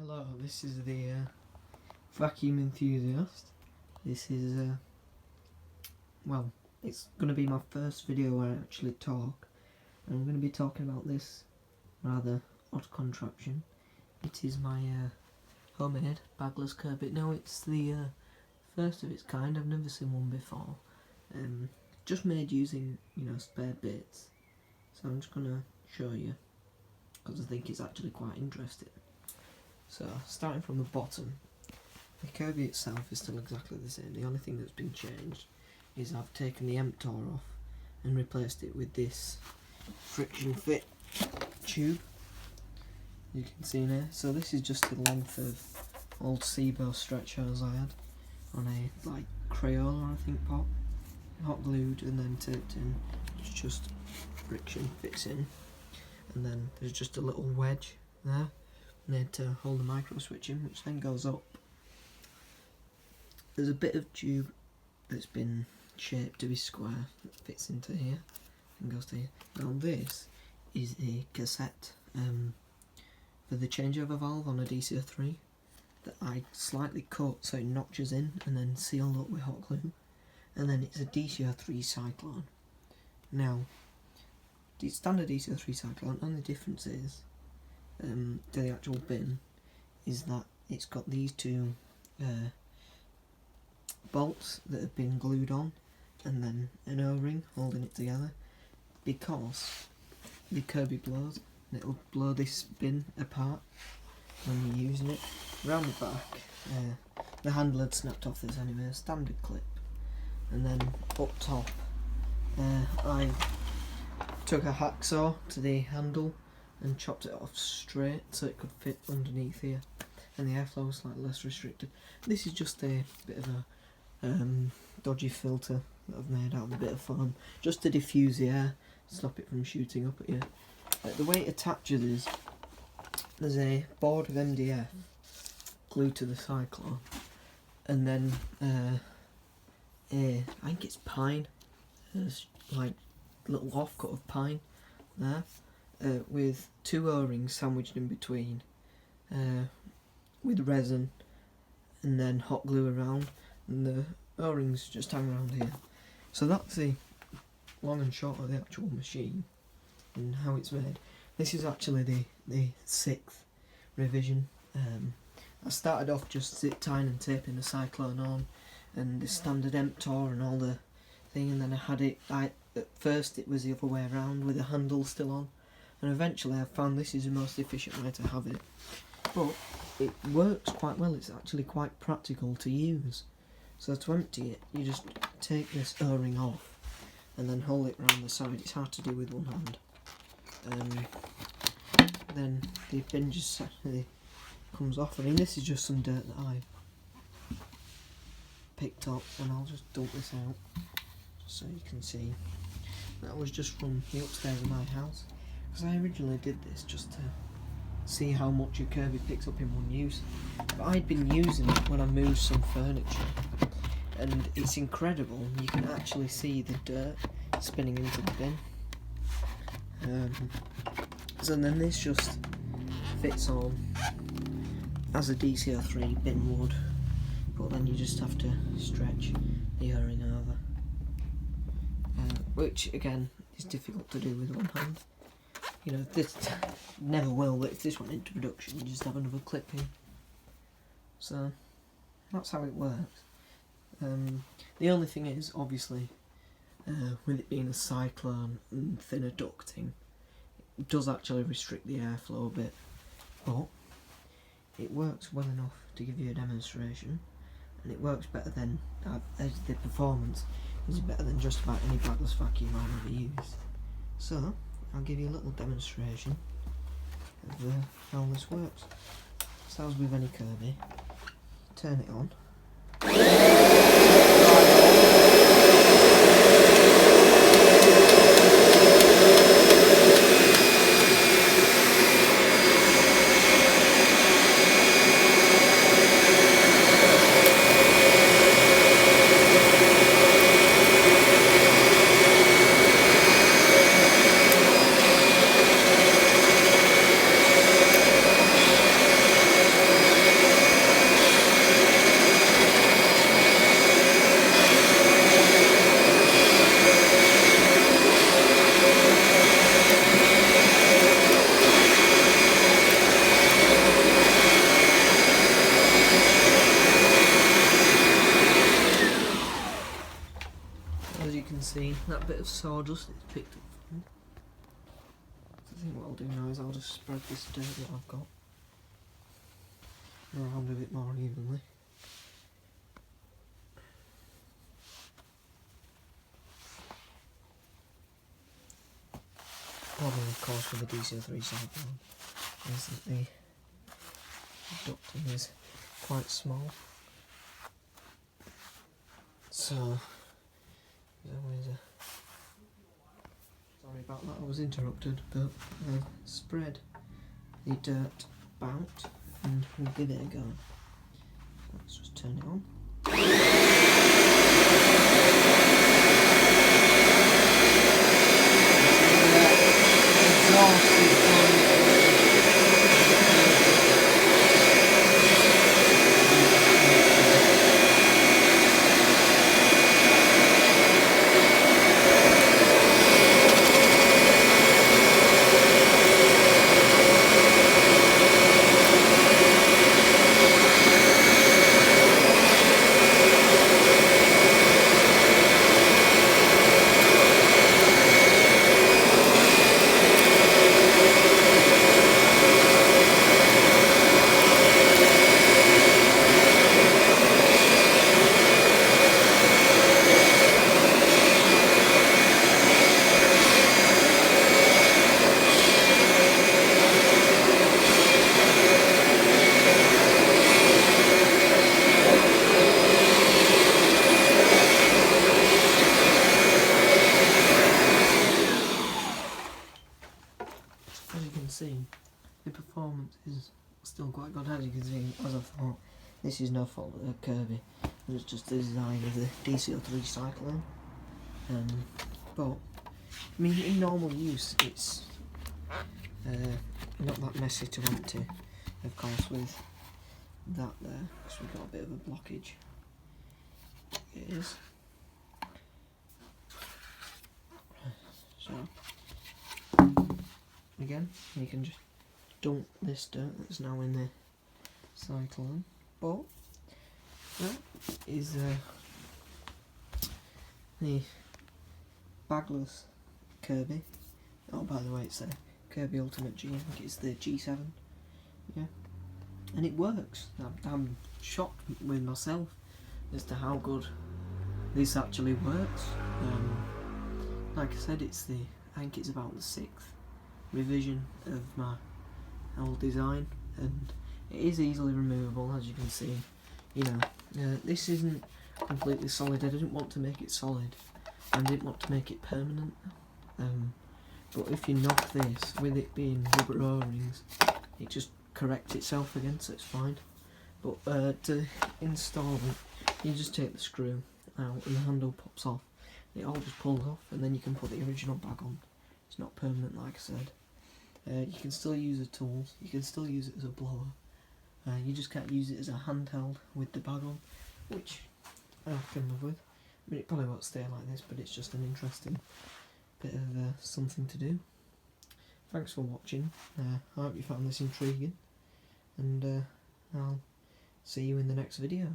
Hello, this is the vacuum enthusiast. This is, well, it's going to be my first video where I actually talk. And I'm going to be talking about this rather odd contraption. It is my homemade Bagless Kirby. Now it's the first of its kind. I've never seen one before. Just made using, spare bits. So I'm just going to show you, because I think it's actually quite interesting. So, starting from the bottom, the Kirby itself is still exactly the same. The only thing that's been changed is I've taken the emptor off and replaced it with this friction fit tube. You can see there. So this is just the length of old Seabo stretch hose I had on a Crayola, I think, pot, hot glued and then taped in. It's just friction fits in, and then there's just a little wedge there made to hold the micro switch in, which then goes up. There's a bit of tube that's been shaped to be square that fits into here and goes to here. Now this is a cassette for the changeover valve on a DC-03 that I slightly cut so it notches in and then sealed up with hot glue, and then it's a DC-03 Cyclone. Now the standard DC-03 Cyclone, and the difference is to the actual bin is that it's got these two bolts that have been glued on and then an O-ring holding it together, because the Kirby blows and it'll blow this bin apart when you're using it. Around the back, the handle had snapped off this anyway, a standard clip, and then up top I took a hacksaw to the handle and chopped it off straight so it could fit underneath here, and the airflow was slightly less restricted. This is just a bit of a dodgy filter that I've made out of a bit of foam, just to diffuse the air, stop it from shooting up at you. The way it attaches is there's a board of MDF glued to the Cyclone, and then I think it's pine. There's like a little offcut of pine there. With two O-rings sandwiched in between, with resin and then hot glue around, and the O-rings just hang around here. So that's the long and short of the actual machine and how it's made. This is actually the 6th revision. I started off just tying and taping the Cyclone on and the standard emptor and all the thing, and then I had it, at first it was the other way around with the handle still on. And eventually I found this is the most efficient way to have it. But it works quite well, it's actually quite practical to use. So to empty it, you just take this O-ring off and then hold it around the side. It's hard to do with one hand. Then the bin just comes off. I mean, this is just some dirt that I picked up, and I'll just dump this out just so you can see. That was just from the upstairs of my house, because I originally did this just to see how much a Kirby picks up in one use. But I'd been using it when I moved some furniture, and it's incredible. You can actually see the dirt spinning into the bin. So then this just fits on as a DC-03 bin would, but then you just have to stretch the O-ring over, which again is difficult to do with one hand. This never will, but if this went into production, you just have another clip here. So that's how it works. The only thing is, obviously, with it being a Cyclone and thinner ducting, it does actually restrict the airflow a bit, but it works well enough to give you a demonstration, and it works better than, the performance is better than just about any Bagless vacuum I've ever used. So I'll give you a little demonstration of how this works. So as with any Kirby, turn it on. that bit of sawdust it's picked up from. So I think what I'll do now is I'll just spread this dirt that I've got around a bit more evenly. Problem, of course, with the DC03 cyclone is that the ducting is quite small, so there's always a... Sorry about that, I was interrupted, but I'll spread the dirt about and we'll give it a go. Let's just turn it on. As you can see, the performance is still quite good. As you can see, as I thought, this is no fault of Kirby. It's just the design of the DC03 Cyclone. But I mean, in normal use, it's not that messy to empty. Of course, with that there, because we've got a bit of a blockage. It is. So. Again, you can just dump this dirt that's now in the cyclone, but that is the Bagless Kirby. Oh, by the way, it's a Kirby Ultimate G. I think it's the G7. Yeah, and it works. I'm shocked with myself as to how good this actually works. Like I said, I think it's about the 6th revision of my old design, and it is easily removable, as you can see. You know, this isn't completely solid. I didn't want to make it solid, and didn't want to make it permanent. But if you knock this, with it being rubber O-rings, it just corrects itself again, so it's fine. But to install it, you just take the screw out and the handle pops off. It all just pulls off, and then you can put the original bag on. It's not permanent, like I said. You can still use the tools, you can still use it as a blower. You just can't use it as a handheld with the bag on, which I can live with. I mean, it probably won't stay like this, but it's just an interesting bit of something to do. Thanks for watching. I hope you found this intriguing, and I'll see you in the next video.